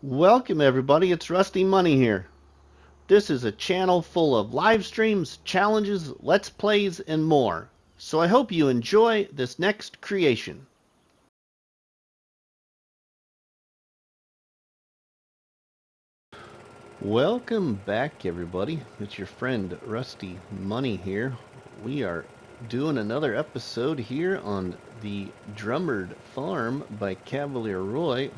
Welcome everybody, it's RustyMoney here. This is a channel full of live streams, challenges, let's plays, and more. So I hope you enjoy this next creation. Welcome back everybody, it's your friend RustyMoney here. We are doing another episode here on the Drumard Farm by Cavalier Roy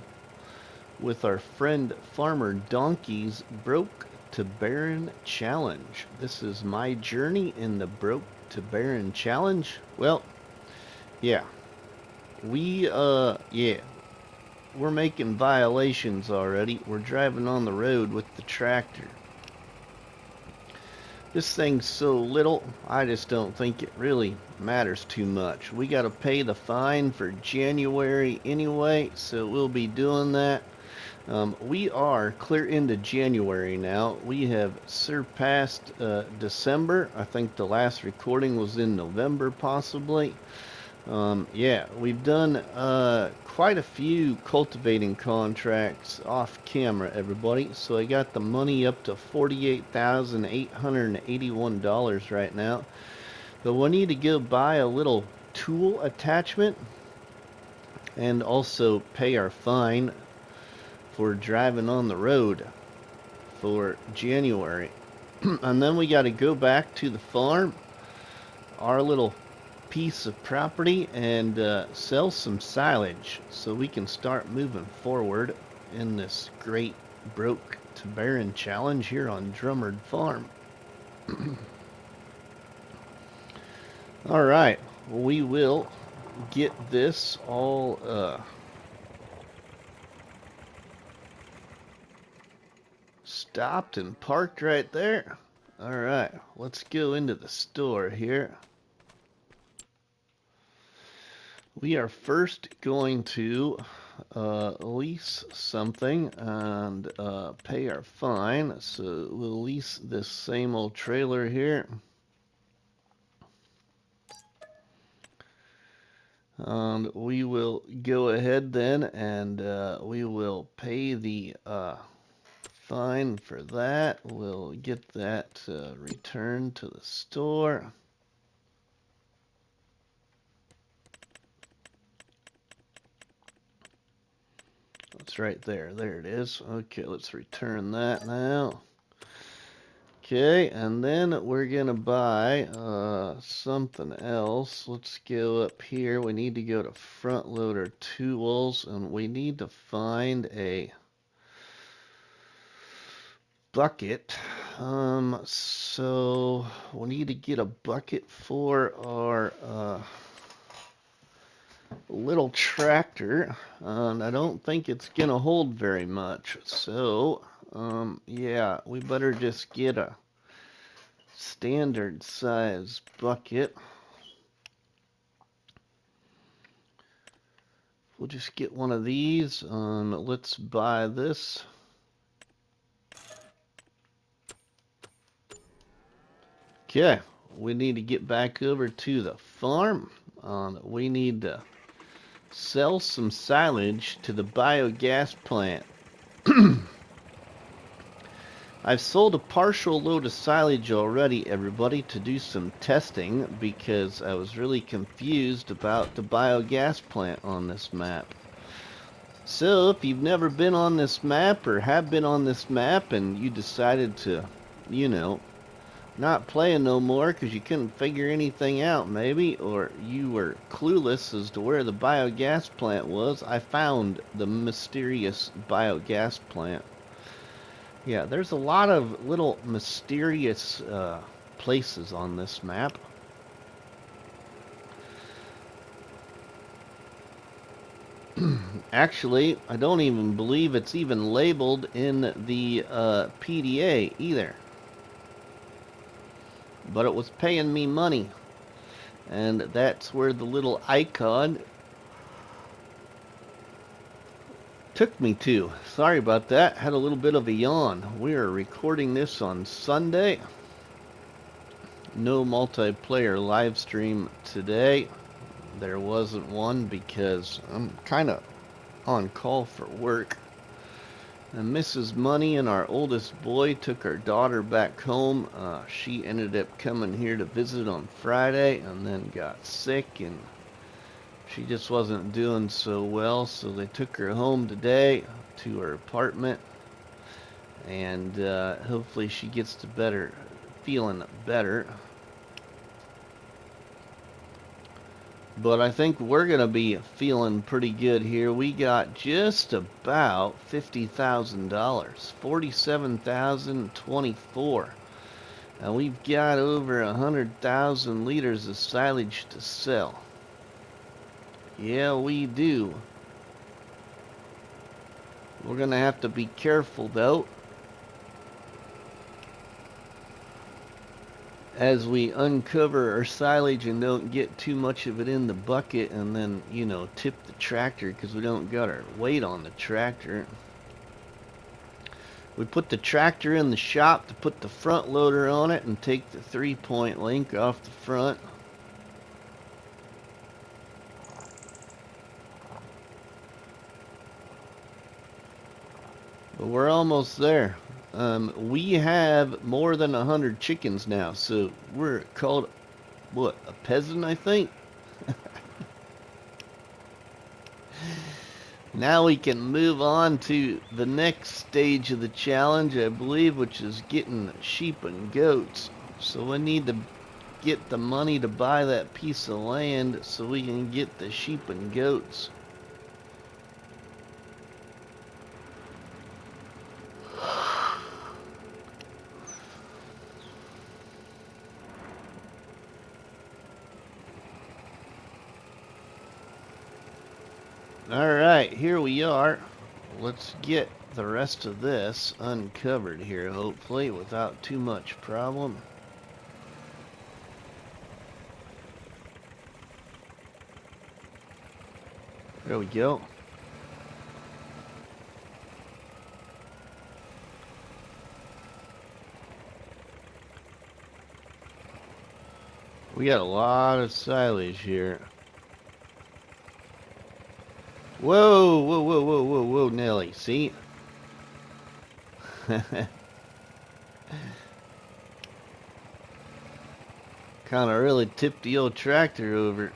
with our friend Farmer Donkey's Broke to Barren Challenge. This is my journey in the Broke to Barren Challenge. Well, yeah. We're making violations already. We're driving on the road with the tractor. This thing's so little, I just don't think it really matters too much. We gotta pay the fine for January anyway, so we'll be doing that. We are clear into January now. We have surpassed December. I think the last recording was in November, possibly. Yeah, we've done quite a few cultivating contracts off camera, everybody. So I got the money up to $48,881 right now. But we need to go buy a little tool attachment and also pay our fine for driving on the road for January. And then we got to go back to the farm, our little piece of property, and sell some silage so we can start moving forward in this great Broke to Barren challenge here on Drumard Farm. All right, we will get this all stopped and parked right there. All right, let's go into the store here. We are first going to lease something and pay our fine. So we'll lease this same old trailer here. And we will go ahead then and we will pay the fine for that. We'll get that returned to the store. It's right there. There it is. Okay, let's return that now. Okay, and then we're gonna buy something else. Let's go up here. We need to go to front loader tools, and we need to find a bucket. So we need to get a bucket for our little tractor, and I don't think it's gonna hold very much. So yeah, we better just get a standard size bucket. We'll just get one of these. Let's buy this. Okay, we need to get back over to the farm. We need to sell some silage to the biogas plant. I've sold a partial load of silage already, everybody, to do some testing because I was really confused about the biogas plant on this map. So if you've never been on this map or have been on this map and you decided to, you know, not playing no more because you couldn't figure anything out maybe, or you were clueless as to where the biogas plant was, I found the mysterious biogas plant. Yeah, there's a lot of little mysterious places on this map. Actually, I don't even believe it's even labeled in the PDA either. But it was paying me money. And that's where the little icon took me to. Sorry about that. Had a little bit of a yawn. We are recording this on Sunday. No multiplayer live stream today. There wasn't one because I'm kind of on call for work. And Mrs. Money and our oldest boy took our daughter back home. She ended up coming here to visit on Friday and then got sick, and she just wasn't doing so well, so they took her home today to her apartment, and hopefully she gets to feeling better. But I think we're going to be feeling pretty good here. We got just about $50,000, $47,024. And we've got over 100,000 liters of silage to sell. Yeah, we do. We're going to have to be careful, though, as we uncover our silage and don't get too much of it in the bucket and then, you know, tip the tractor because we don't got our weight on the tractor. We put the tractor in the shop to put the front loader on it and take the 3-point link off the front. But we're almost there. We have more than 100 chickens now, so we're called, what, a peasant, I think? Now we can move on to the next stage of the challenge, I believe, which is getting sheep and goats. So we need to get the money to buy that piece of land so we can get the sheep and goats. Alright, here we are. Let's get the rest of this uncovered here, hopefully, without too much problem. There we go. We got a lot of silage here. Whoa, whoa, whoa, whoa, whoa, whoa, Nelly, see? Kind of really tipped the old tractor over.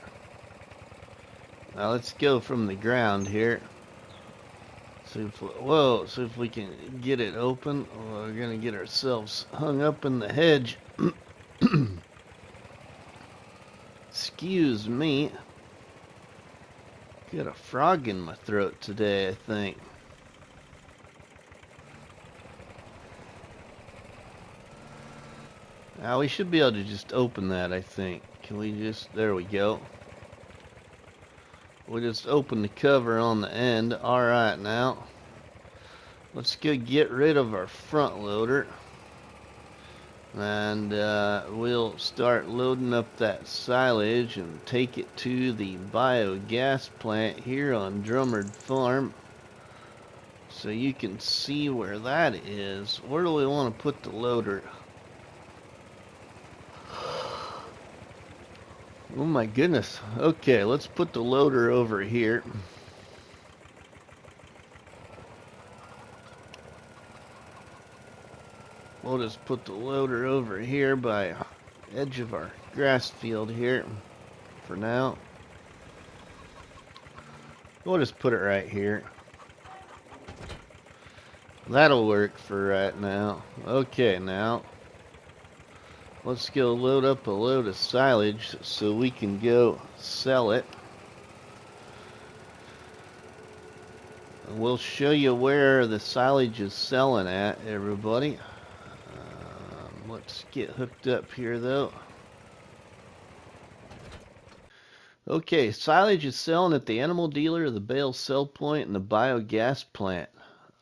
Now let's go from the ground here. See if we can get it open. Oh, we're gonna get ourselves hung up in the hedge. Excuse me. Got a frog in my throat today, I think. Now we should be able to just open that, I think. Can we just, there we go. We'll just open the cover on the end. Alright, now let's go get rid of our front loader. And we'll start loading up that silage and take it to the biogas plant here on Drumard Farm, so you can see where that is. Where do we want to put the loader? Oh my goodness. Okay, let's put the loader over here. We'll just put the loader over here by edge of our grass field here for now. We'll just put it right here. That'll work for right now. Okay, now let's go load up a load of silage so we can go sell it. We'll show you where the silage is selling at, everybody. Let's get hooked up here, though. Okay, silage is selling at the animal dealer, the bale sell point, and the biogas plant.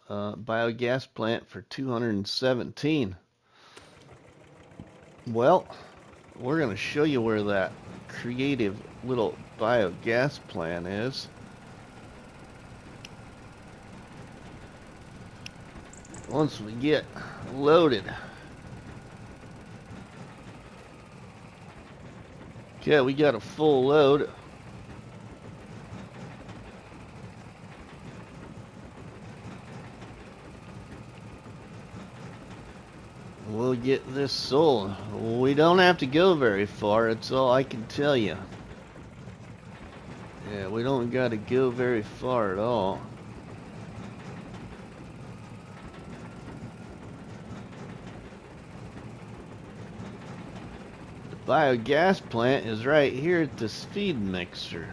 Biogas plant for $217. Well, we're going to show you where that creative little biogas plant is. Once we get loaded. Okay, we got a full load. we'll get this sold. We don't have to go very far, that's all I can tell you. Yeah, we don't got to go very far at all. The biogas plant is right here at this feed mixer.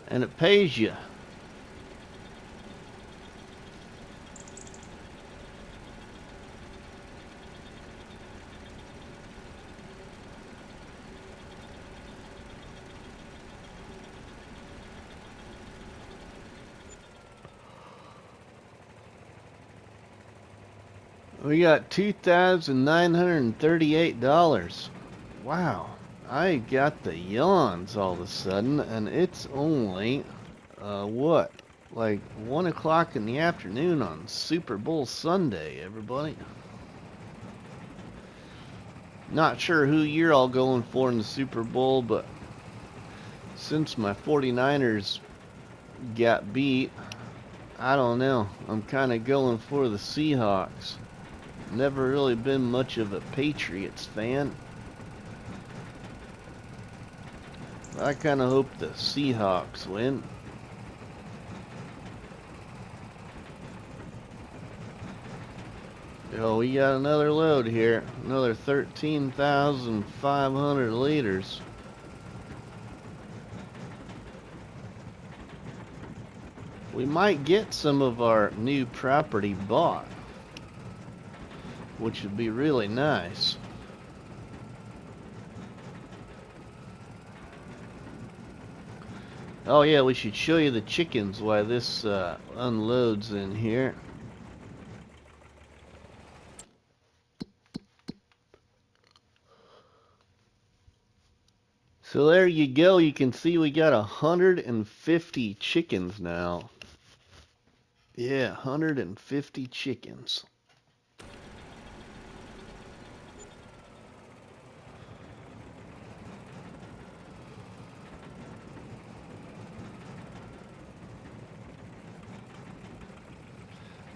And it pays you. We got $2,938. Wow, I got the yawns all of a sudden, and it's only, what? Like 1 o'clock in the afternoon on Super Bowl Sunday, everybody. Not sure who you're all going for in the Super Bowl, but since my 49ers got beat, I don't know. I'm kind of going for the Seahawks. Never really been much of a Patriots fan. I kind of hope the Seahawks win. Oh, we got another load here. Another 13,500 liters. We might get some of our new property bought, which would be really nice. Oh yeah, we should show you the chickens while this unloads in here. So there you go. You can see we got 150 chickens now. Yeah, 150 chickens.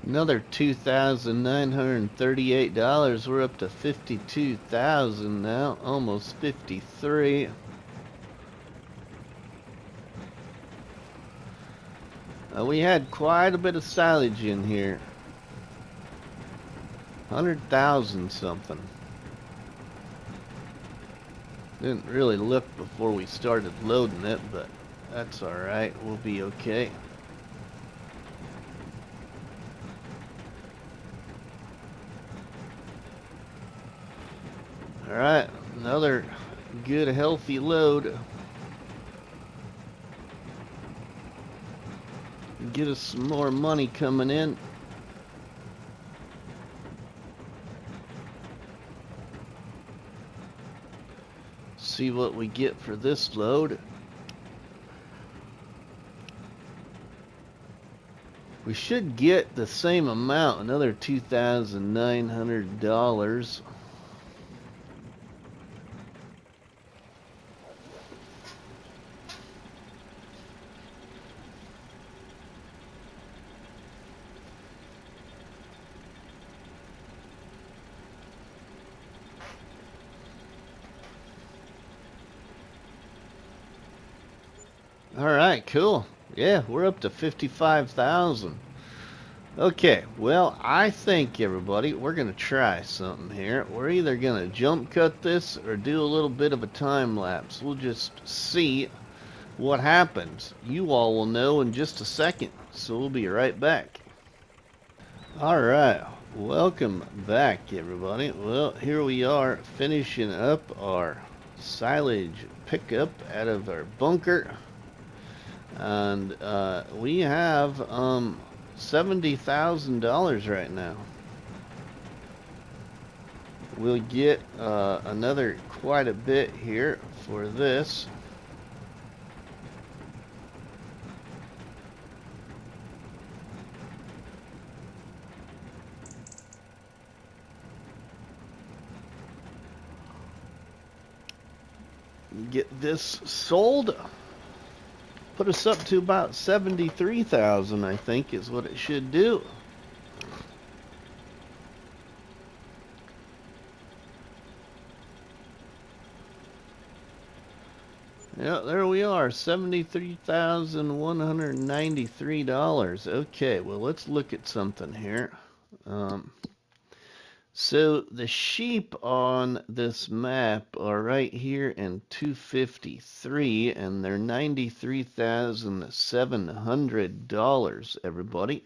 Another $2,938. We're up to 52,000 now, almost 53. We had quite a bit of silage in here. 100,000 something. Didn't really look before we started loading it, but that's alright. We'll be okay. Alright, another good healthy load. Get us some more money coming in. See what we get for this load. We should get the same amount, another $2,900. Alright, cool. Yeah, we're up to 55,000. Okay, well, I think, everybody, we're going to try something here. We're either going to jump cut this or do a little bit of a time lapse. We'll just see what happens. You all will know in just a second, so we'll be right back. Alright, welcome back, everybody. Well, here we are finishing up our silage pickup out of our bunker. And we have $70,000 right now. We'll get another quite a bit here for this. Get this sold. Put us up to about 73,000, I think, is what it should do. Yeah, there we are, $73,193. Okay, well, let's look at something here. So the sheep on this map are right here in 253, and they're $93,700, everybody.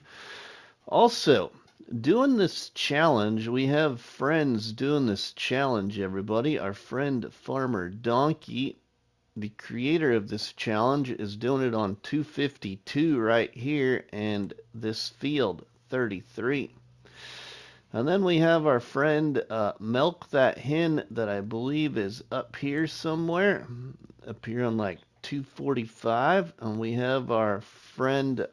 Also, doing this challenge, we have friends doing this challenge, everybody. Our friend Farmer Donkey, the creator of this challenge, is doing it on 252 right here, and this field 33. And then we have our friend Milk That Hen that I believe is up here somewhere, up here on like 245. And we have our friend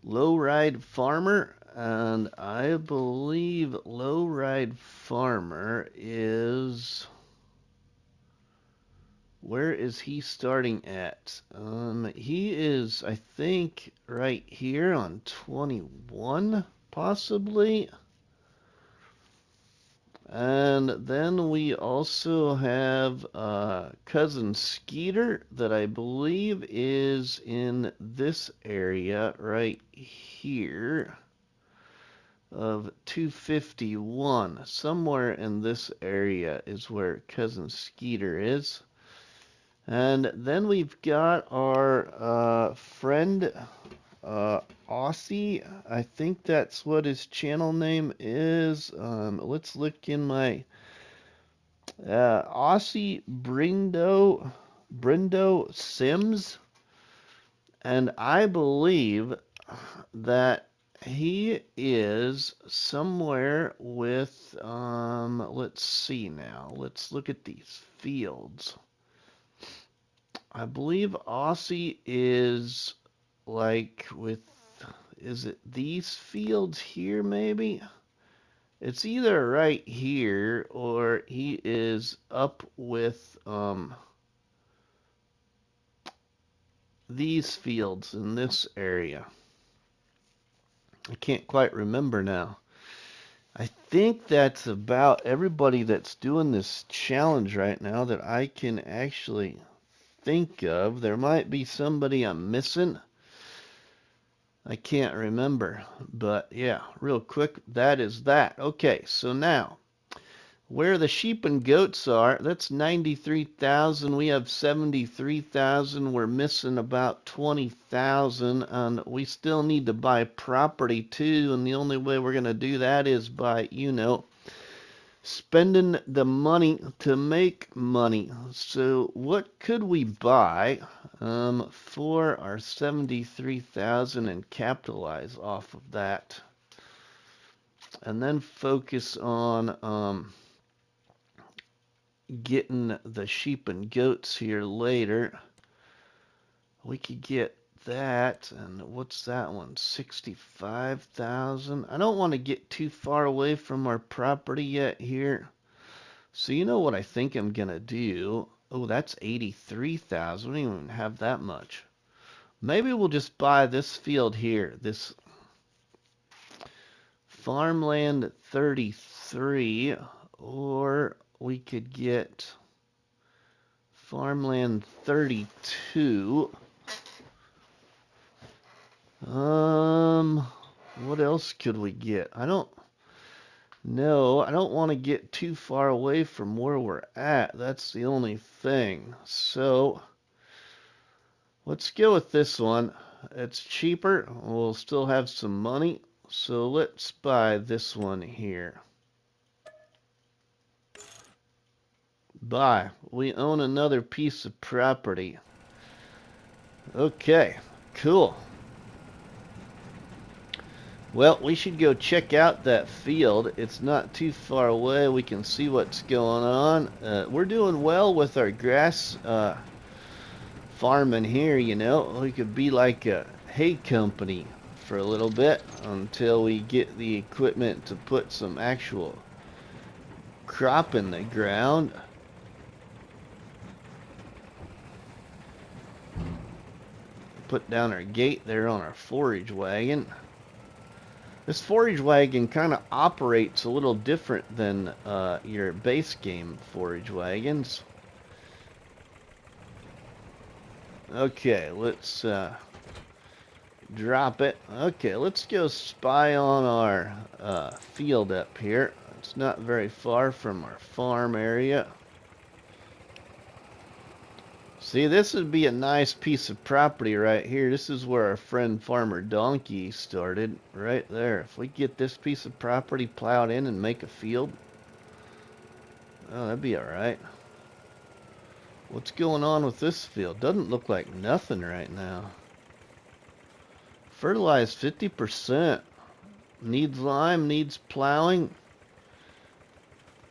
Lowride Farmer, and I believe Lowride Farmer is... Where is he starting at? He is, I think, right here on 21, possibly. And then we also have Cousin Skeeter that I believe is in this area right here of 251. Somewhere in this area is where Cousin Skeeter is. And then we've got our friend Aussie. I think that's what his channel name is. Let's look in my Aussie Brindo Sims. And I believe that he is somewhere with, let's see now. Let's look at these fields. I believe Aussie is like with, is it these fields here maybe? It's either right here or he is up with these fields in this area. I can't quite remember now. I think that's about everybody that's doing this challenge right now that I can actually think of. There might be somebody I'm missing. I can't remember, but yeah, real quick, that is that. Okay, so now, where the sheep and goats are, that's 93,000. We have 73,000. We're missing about 20,000, and we still need to buy property too, and the only way we're going to do that is by, spending the money to make money. So what could we buy for our 73,000 and capitalize off of that? And then focus on getting the sheep and goats here later. We could get that, and what's that one? 65,000. I don't want to get too far away from our property yet here. So you know what I think I'm gonna do? Oh, that's 83,000. We don't even have that much. Maybe we'll just buy this field here, this farmland 33, or we could get farmland 32. What else could we get? I don't want to get too far away from where we're at. That's the only thing. So let's go with this one. It's cheaper. We'll still have some money. So let's buy this one here. Buy. We own another piece of property. Okay, cool. Well, we should go check out that field. It's not too far away. We can see what's going on. We're doing well with our grass farming here, We could be like a hay company for a little bit until we get the equipment to put some actual crop in the ground. put down our gate there on our forage wagon. This forage wagon kind of operates a little different than your base game forage wagons. Okay, let's drop it. Okay, let's go spy on our field up here. It's not very far from our farm area. See, this would be a nice piece of property right here. This is where our friend Farmer Donkey started, right there. If we get this piece of property plowed in and make a field, oh, that'd be alright. What's going on with this field? Doesn't look like nothing right now. Fertilized 50%. Needs lime, needs plowing.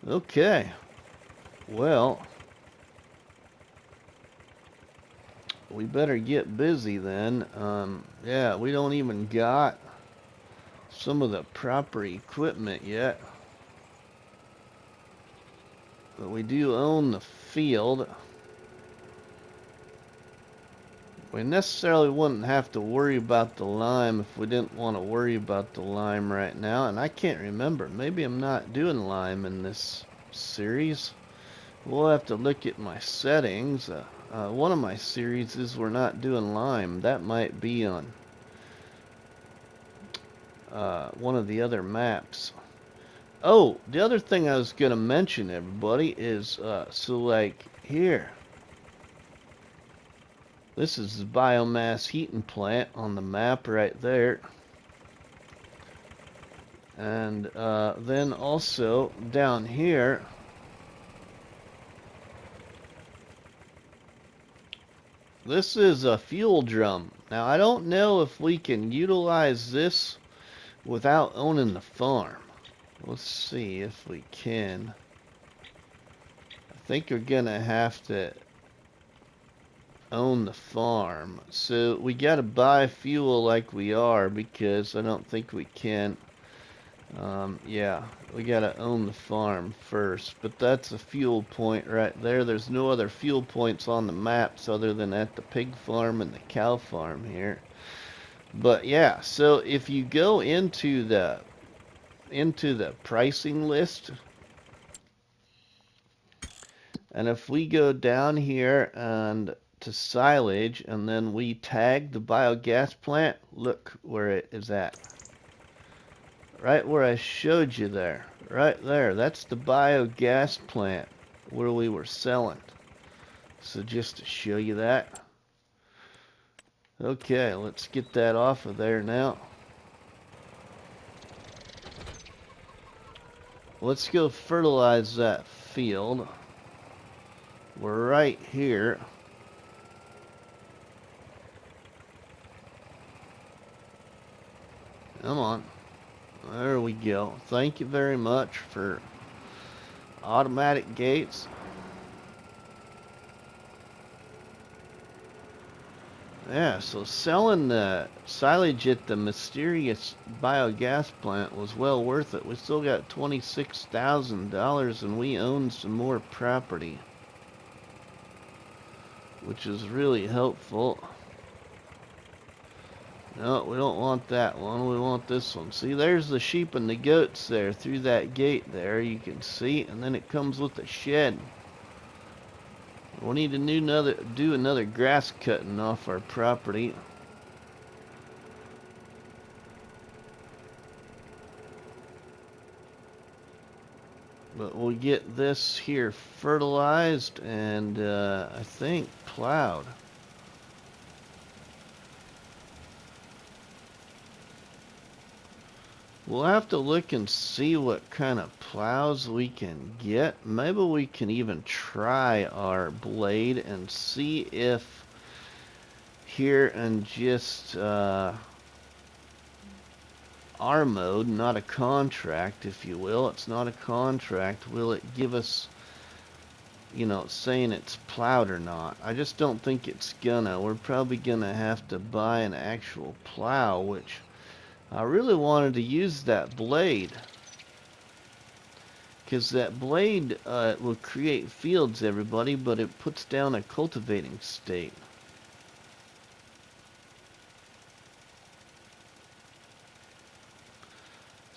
Okay. Well, we better get busy then. Yeah, we don't even got some of the proper equipment yet. But we do own the field. We necessarily wouldn't have to worry about the lime if we didn't want to worry about the lime right now. And I can't remember. Maybe I'm not doing lime in this series. We'll have to look at my settings. One of my series is we're not doing lime. That might be on one of the other maps. Oh, the other thing I was going to mention, everybody, is so like here. This is the biomass heating plant on the map right there. And then also down here, this is a fuel drum. Now, I don't know if we can utilize this without owning the farm. Let's see if we can. I think we're going to have to own the farm. So we got to buy fuel like we are, because I don't think we can. Yeah, we got to own the farm first. But that's a fuel point right there. There's no other fuel points on the maps other than at the pig farm and the cow farm here. But yeah, so if you go into the pricing list, and if we go down here and to silage, and then we tag the biogas plant, look where it is at. Right where I showed you there. Right there. That's the biogas plant where we were selling. So just to show you that. Okay, let's get that off of there now. Let's go fertilize that field. We're right here. Come on. There we go. Thank you very much for automatic gates. Yeah, so selling the silage at the mysterious biogas plant was well worth it. We still got $26,000 and we own some more property, which is really helpful. No, we don't want that one. We want this one. See, there's the sheep and the goats there through that gate there. You can see, and then it comes with a shed. We need to do another grass cutting off our property. But we'll get this here fertilized and I think plowed. We'll have to look and see what kind of plows we can get. Maybe we can even try our blade and see if here in just our mode, not a contract, if you will. It's not a contract. Will it give us, you know, saying it's plowed or not? I just don't think it's gonna. We're probably gonna have to buy an actual plow, which I really wanted to use that blade, because that blade will create fields, everybody, but it puts down a cultivating state.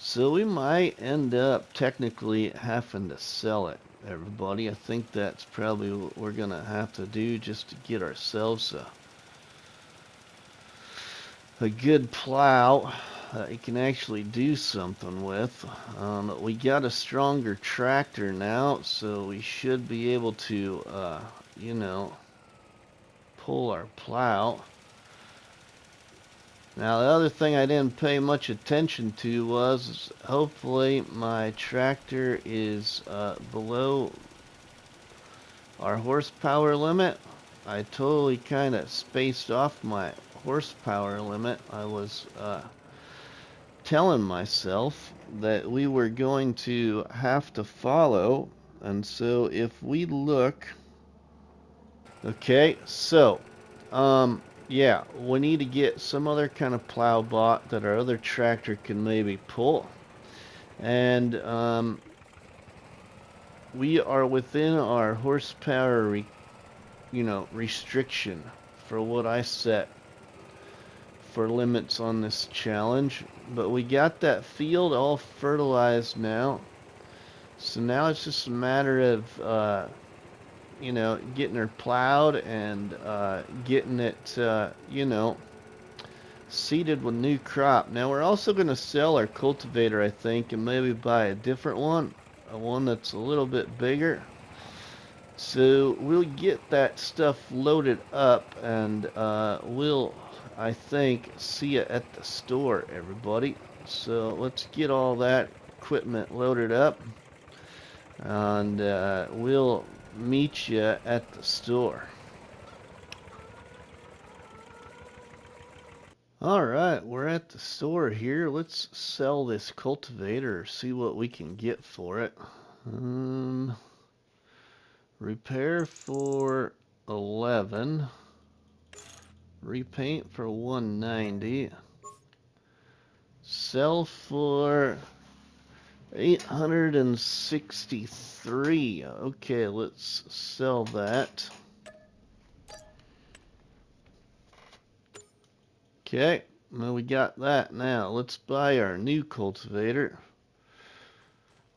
So we might end up technically having to sell it, everybody. I think that's probably what we're going to have to do just to get ourselves a good plow that you can actually do something with. We got a stronger tractor now, so we should be able to, you know, pull our plow. Now, the other thing I didn't pay much attention to was hopefully my tractor is below our horsepower limit. I totally kind of spaced off my horsepower limit. I was telling myself that we were going to have to follow, and so if we look, okay, so yeah, we need to get some other kind of plow bot that our other tractor can maybe pull. And we are within our horsepower, restriction for what I set for limits on this challenge. But we got that field all fertilized now. So now it's just a matter of, getting her plowed and getting it, seeded with new crop. Now we're also going to sell our cultivator, I think, and maybe buy a different one, a one that's a little bit bigger. So we'll get that stuff loaded up, and we'll, I think, see you at the store, everybody. So let's get all that equipment loaded up, and we'll meet you at the store. Alright, we're at the store here. Let's sell this cultivator, see what we can get for it. Repair for 11. Repaint for 190. Sell for 863. Okay, let's sell that. Okay, well, we got that. Now let's buy our new cultivator,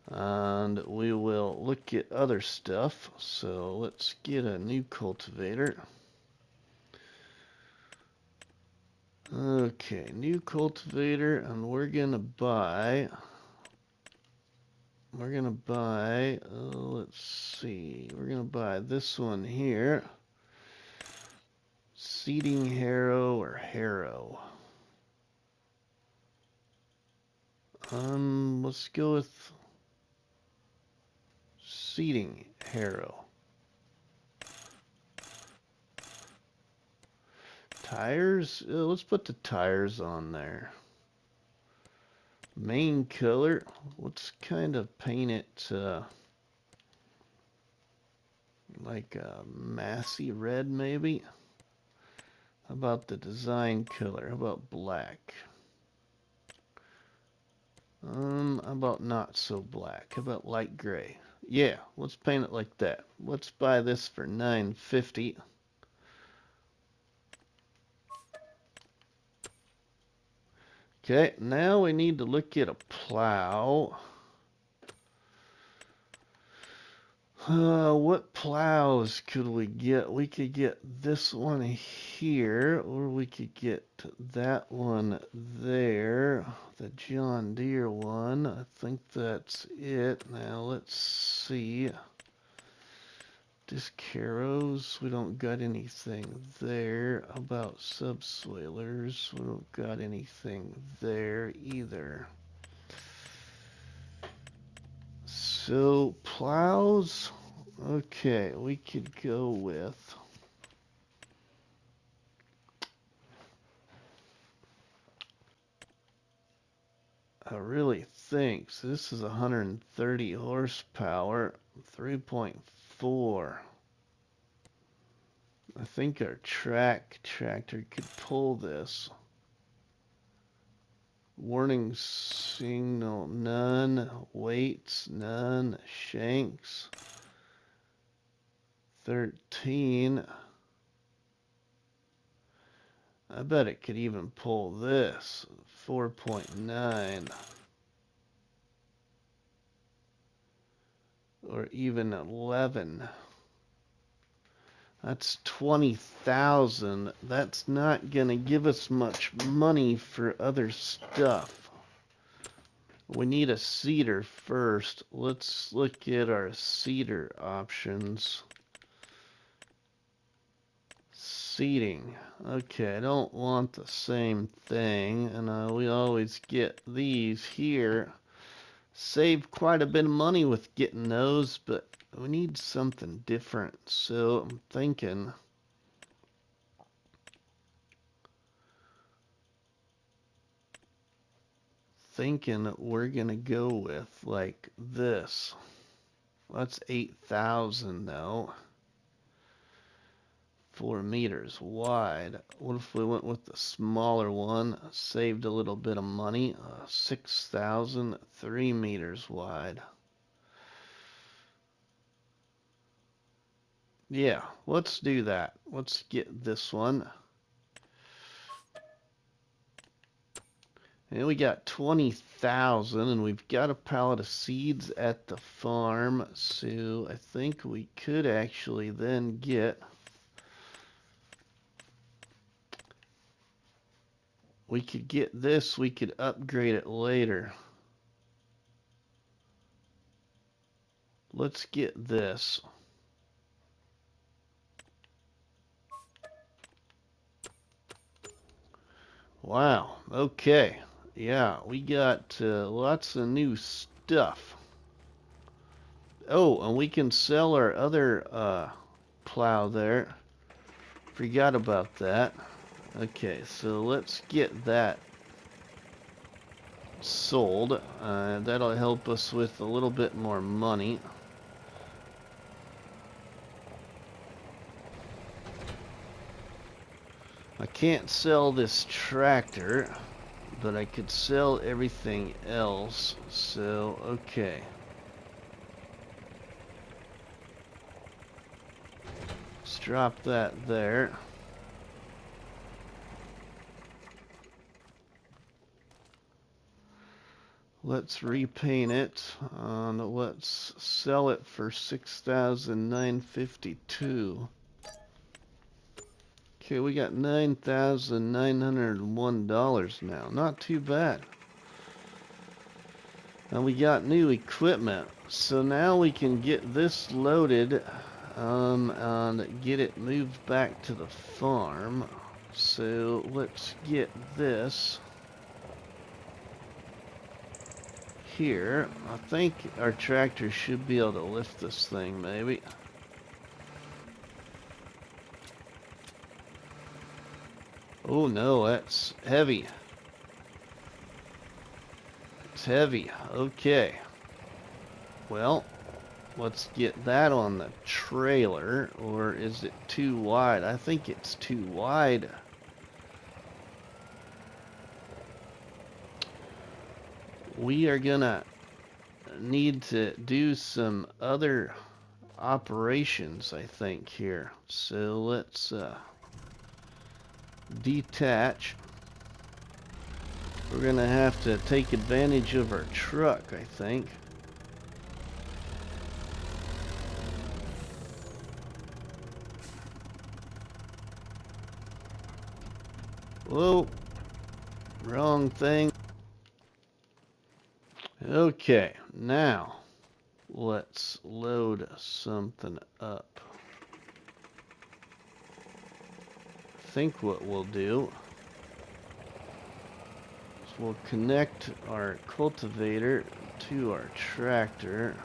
and we will look at other stuff. So let's get a new cultivator. Okay, new cultivator, and we're gonna buy, let's see, we're gonna buy this one here. Seeding harrow or harrow. Let's go with seeding harrow. Tires, let's put the tires on there. Main color, let's kind of paint it like a massy red maybe. How about the design color? How about black? How about not so black? How about light gray? Yeah, let's paint it like that. Let's buy this for $9.50. Okay, now we need to look at a plow. What plows could we get? We could get this one here, or we could get that one there, the John Deere one. I think that's it. Now let's see. Disc harrows, we don't got anything there. How about subsoilers? We don't got anything there either. So plows, okay, we could go with I really think so. This is 130 horsepower, 3.4. I think our tractor could pull this. Warning signal, none. Weights, none. Shanks, 13. I bet it could even pull this, 4.9. or even 11. That's 20,000. That's not gonna give us much money for other stuff. We need a seeder first. Let's look at our seeder options. Seeding. Okay, I don't want the same thing, and we always get these here. Save quite a bit of money with getting those, but we need something different. So I'm thinking that we're gonna go with like this. That's 8,000 though. 4 meters wide. What if we went with the smaller one? Saved a little bit of money. 6,000, 3 meters wide. Yeah, let's do that. Let's get this one. And we got 20,000, and we've got a pallet of seeds at the farm. So I think we could actually then get... We could get this, we could upgrade it later. Let's get this. Wow, okay. Yeah, we got lots of new stuff. Oh, and we can sell our other plow there. Forgot about that. Okay, so let's get that sold. That'll help us with a little bit more money. I can't sell this tractor, but I could sell everything else. So, okay. Let's drop that there. Let's repaint it. Let's sell it for $6,952. Okay, we got $9,901 now. Not too bad. And we got new equipment. So now we can get this loaded and get it moved back to the farm. So let's get this here. I think our tractor should be able to lift this thing, maybe. Oh no, that's heavy. It's heavy. Okay. Well, let's get that on the trailer. Or is it too wide? I think it's too wide. We are gonna need to do some other operations, I think, here. So let's detach. We're gonna have to take advantage of our truck, I think. Whoa, wrong thing. Okay, now let's load something up. I think what we'll do is we'll connect our cultivator to our tractor.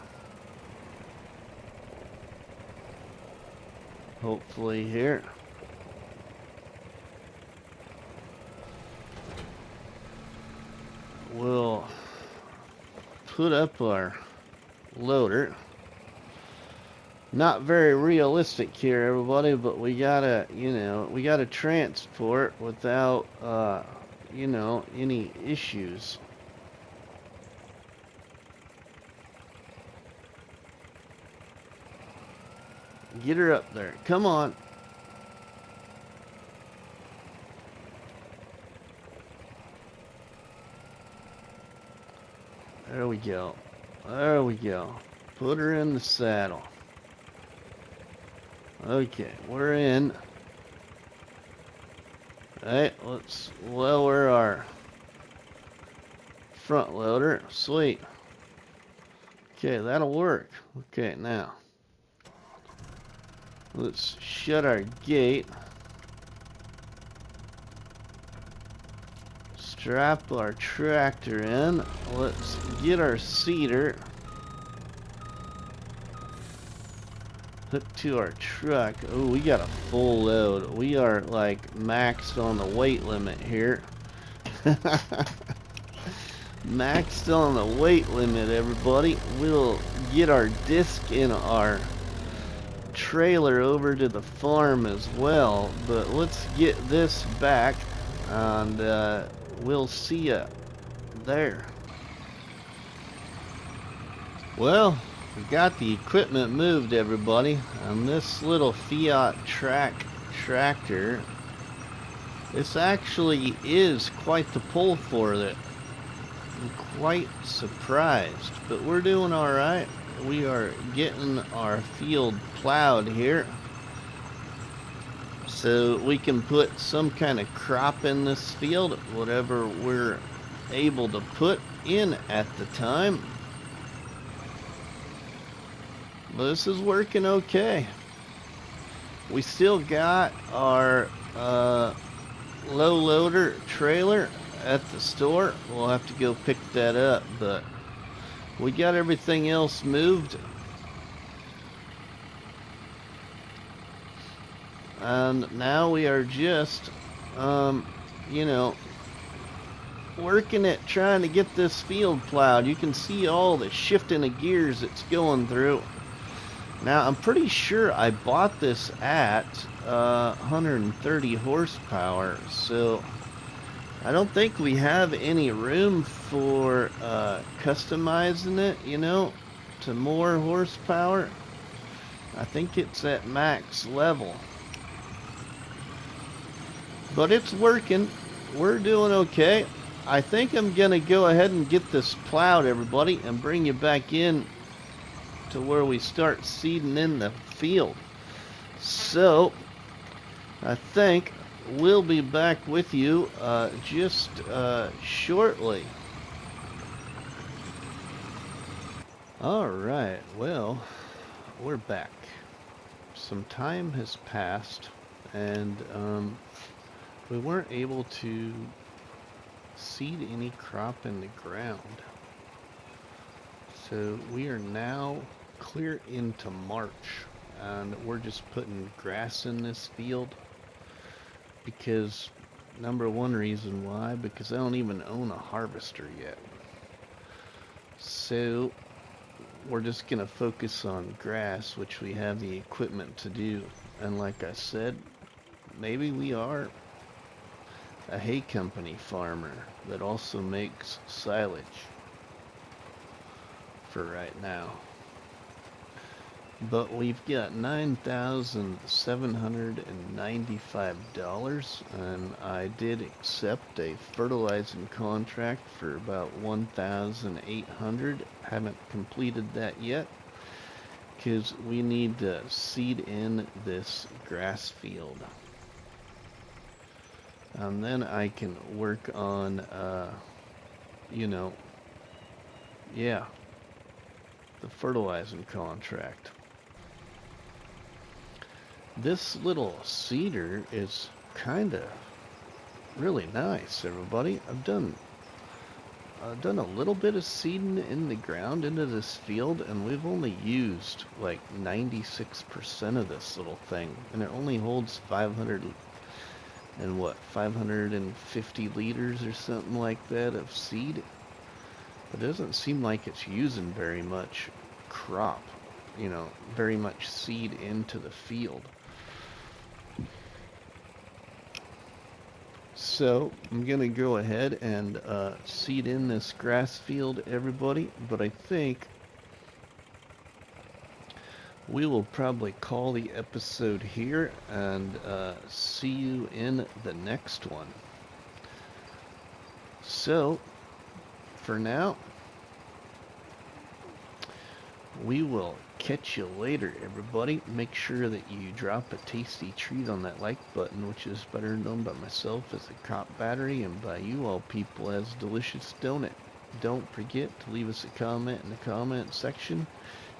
Hopefully here. We'll put up our loader. Not very realistic here, everybody, but we gotta, we gotta transport without, any issues. Get her up there. Come on. There we go. There we go. Put her in the saddle. Okay, we're in. Alright, let's lower our front loader. Sweet. Okay, that'll work. Okay, now let's shut our gate. Strap our tractor in. Let's get our seeder hooked to our truck. Oh, we got a full load. We are like maxed on the weight limit here. Maxed on the weight limit, everybody. We'll get our disc in our trailer over to the farm as well, but let's get this back and we'll see ya there. Well, we got the equipment moved, everybody, and this little Fiat tractor, this actually is quite the pull for it. I'm quite surprised, but we're doing all right. We are getting our field plowed here so we can put some kind of crop in this field, whatever we're able to put in at the time. But this is working okay. We still got our low loader trailer at the store. We'll have to go pick that up, but we got everything else moved. And now we are just, you know, working at trying to get this field plowed. You can see all the shifting of gears it's going through. Now, I'm pretty sure I bought this at 130 horsepower, so I don't think we have any room for customizing it, you know, to more horsepower. I think it's at max level. But it's working. We're doing okay. I think I'm going to go ahead and get this plowed, everybody, and bring you back in to where we start seeding in the field. So, I think we'll be back with you just shortly. Alright, well, we're back. Some time has passed, and we weren't able to seed any crop in the ground. So we are now clear into March, and we're just putting grass in this field because, number one reason why, because I don't even own a harvester yet. So we're just gonna focus on grass, which we have the equipment to do. And like I said, maybe we are a hay company farmer that also makes silage for right now. But we've got $9,795, and I did accept a fertilizing contract for about $1,800. Haven't completed that yet because we need to seed in this grass field. And then I can work on, you know, yeah, the fertilizing contract. This little seeder is kind of really nice, everybody. I've done a little bit of seeding in the ground into this field, and we've only used like 96% of this little thing, and it only holds 550 liters or something like that of seed. It doesn't seem like it's using very much crop, you know, very much seed into the field. So I'm gonna go ahead and seed in this grass field, everybody, but I think we will probably call the episode here and see you in the next one. So for now, We will catch you later, everybody. Make sure that you drop a tasty treat on that like button, which is better known by myself as a cop battery and by you all people as delicious donut. Don't forget to leave us a comment in the comment section.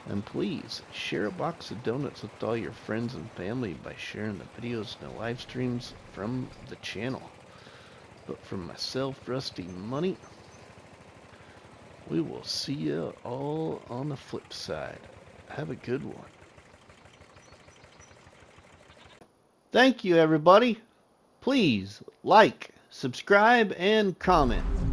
And please share a box of donuts with all your friends and family by sharing the videos and the live streams from the channel. But from myself, RustyMoney, we will see you all on the flip side. Have a good one. Thank you, everybody. Please like, subscribe, and comment.